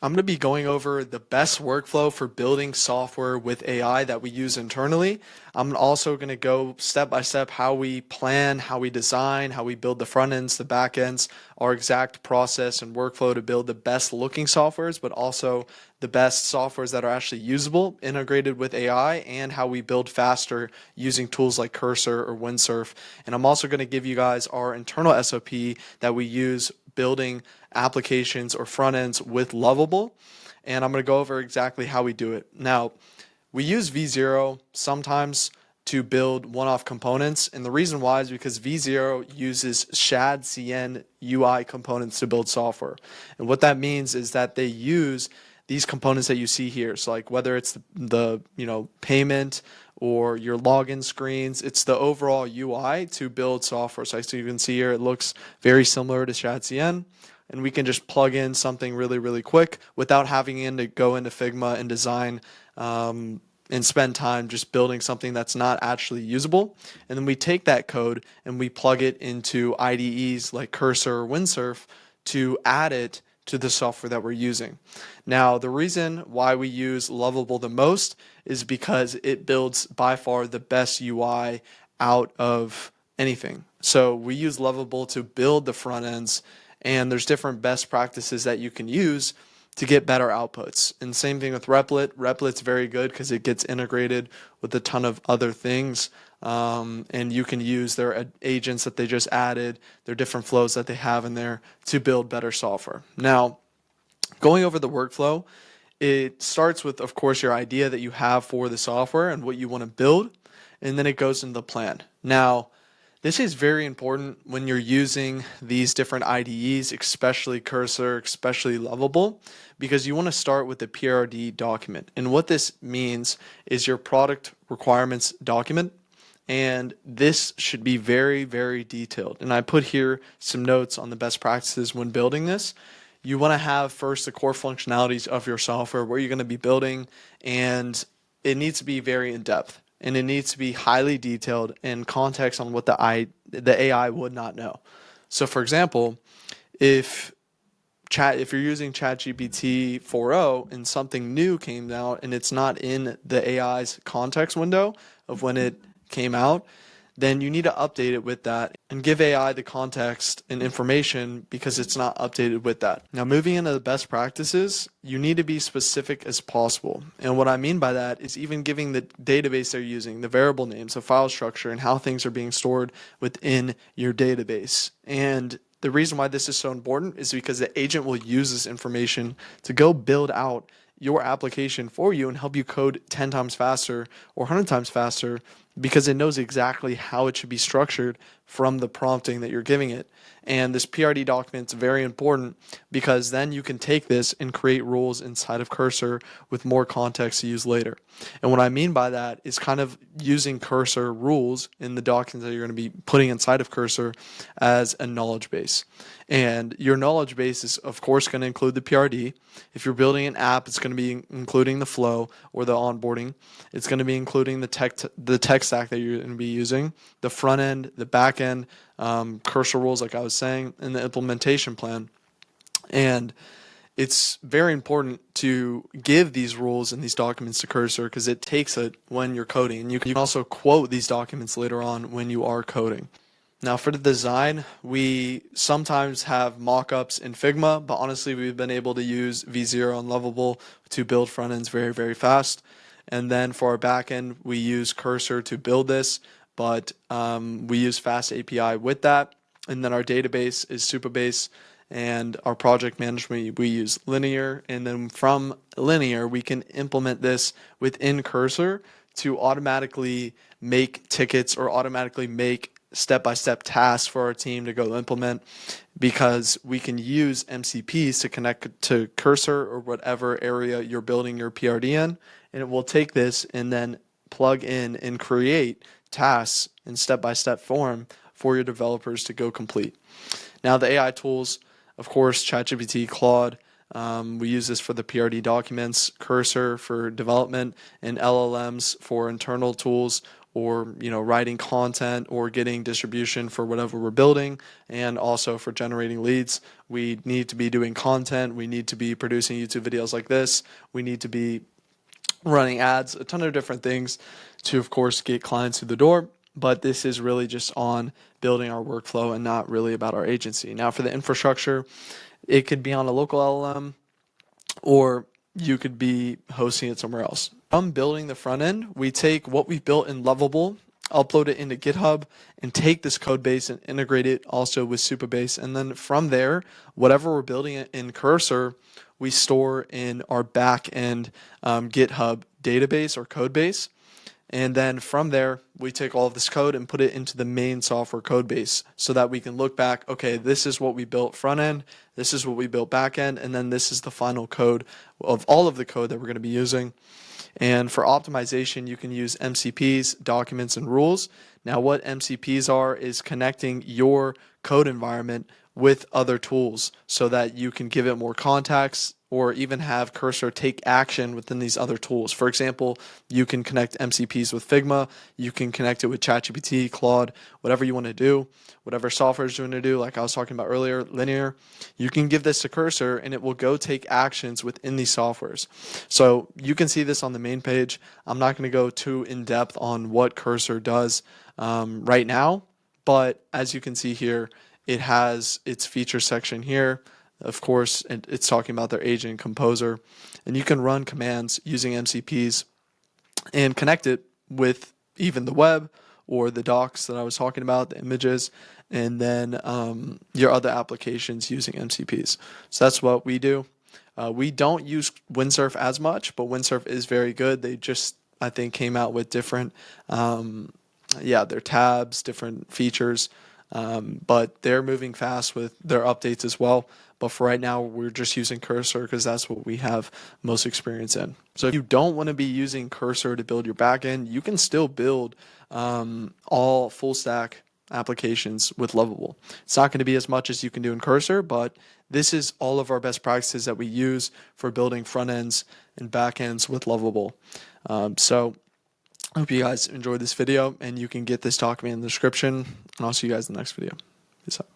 I'm going to be going over the best workflow for building software with AI that we use internally. I'm also going to go step by step how we plan, how we design, how we build the front ends, the back ends, our exact process and workflow to build the best looking softwares, but also the best softwares that are actually usable, integrated with AI, and how we build faster using tools like Cursor or Windsurf. And I'm also going to give you guys our internal SOP that we use building applications or front ends with Lovable, and I'm going to go over exactly how we do it. Now, we use V0 sometimes to build one-off components, and the reason why is because V0 uses ShadCN UI components to build software. And what that means is that they use these components that you see here. So like whether it's the payment or your login screens, it's the overall UI to build software. So you can see here it looks very similar to ShadCN, and we can just plug in something really, really quick without having to go into Figma and design and spend time just building something that's not actually usable. And then we take that code and we plug it into IDEs like Cursor or Windsurf to add it to the software that we're using. Now, the reason why we use Lovable the most is because it builds by far the best UI out of anything. So we use Lovable to build the front ends, and there's different best practices that you can use to get better outputs. And same thing with Replit. Replit's very good because it gets integrated with a ton of other things. And you can use their agents that they just added, their different flows that they have in there to build better software. Now, going over the workflow, it starts with, of course, your idea that you have for the software and what you want to build, and then it goes into the plan. Now, this is very important when you're using these different IDEs, especially Cursor, especially Lovable, because you want to start with the PRD document. And what this means is your product requirements document. And this should be very, very detailed. And I put here some notes on the best practices when building this. You want to have first the core functionalities of your software, where you're going to be building, and it needs to be very in-depth. And it needs to be highly detailed and context on what the AI would not know. So for example, if you're using ChatGPT 4.0 and something new came out and it's not in the AI's context window of when it came out, then you need to update it with that and give AI the context and information because it's not updated with that. Now, moving into the best practices, you need to be specific as possible. And what I mean by that is even giving the database they're using, the variable names, the file structure, and how things are being stored within your database. And the reason why this is so important is because the agent will use this information to go build out your application for you and help you code 10 times faster or 100 times faster, because it knows exactly how it should be structured from the prompting that you're giving it. And this PRD document is very important because then you can take this and create rules inside of Cursor with more context to use later. And what I mean by that is kind of using Cursor rules in the documents that you're going to be putting inside of Cursor as a knowledge base. And your knowledge base is, of course, going to include the PRD. If you're building an app, it's going to be including the flow or the onboarding. It's going to be including the tech stack that you're going to be using, the front end, the back end, Cursor rules, like I was saying, and the implementation plan. And it's very important to give these rules and these documents to Cursor because it takes it when you're coding. And you can also quote these documents later on when you are coding. Now for the design, we sometimes have mock-ups in Figma, but honestly we've been able to use V0 and Lovable to build front ends very, very fast. And then for our backend, we use Cursor to build this, but we use Fast API with that. And then our database is Supabase, and our project management, we use Linear. And then from Linear, we can implement this within Cursor to automatically make tickets or automatically make step-by-step tasks for our team to go implement, because we can use MCPs to connect to Cursor or whatever area you're building your PRD in, and it will take this and then plug in and create tasks in step-by-step form for your developers to go complete. Now the AI tools, of course, ChatGPT, Claude, we use this for the PRD documents, Cursor for development, and LLMs for internal tools, or writing content or getting distribution for whatever we're building, and also for generating leads. We need to be doing content, we need to be producing YouTube videos like this, we need to be running ads, a ton of different things to, of course, get clients through the door. But this is really just on building our workflow and not really about our agency. Now, for the infrastructure, it could be on a local LLM, or you could be hosting it somewhere else. From building the front end, we take what we've built in Lovable, upload it into GitHub, and take this code base and integrate it also with Supabase. And then from there, whatever we're building in Cursor, we store in our back-end GitHub database or code base. And then from there, we take all of this code and put it into the main software code base so that we can look back, okay, this is what we built front end, this is what we built back end, and then this is the final code of all of the code that we're going to be using. And for optimization, you can use MCPs, documents, and rules. Now, what MCPs are is connecting your code environment with other tools so that you can give it more context, or even have Cursor take action within these other tools. For example, you can connect MCPs with Figma, you can connect it with ChatGPT, Claude, whatever you want to do, whatever software is doing to do, like I was talking about earlier, Linear. You can give this to Cursor and it will go take actions within these softwares. So you can see this on the main page. I'm not going to go too in depth on what Cursor does right now, but as you can see here, it has its feature section here. Of course, it's talking about their agent composer, and you can run commands using MCPs and connect it with even the web or the docs that I was talking about, the images, and then your other applications using MCPs. So that's what we do. We don't use Windsurf as much, but Windsurf is very good. They just, I think, came out with different, their tabs, different features. But they're moving fast with their updates as well. But for right now, we're just using Cursor because that's what we have most experience in. So if you don't want to be using Cursor to build your backend, you can still build all full stack applications with Lovable. It's not going to be as much as you can do in Cursor, but this is all of our best practices that we use for building front ends and back ends with Lovable. So I hope you guys enjoyed this video, and you can get this document in the description, and I'll see you guys in the next video. Peace out.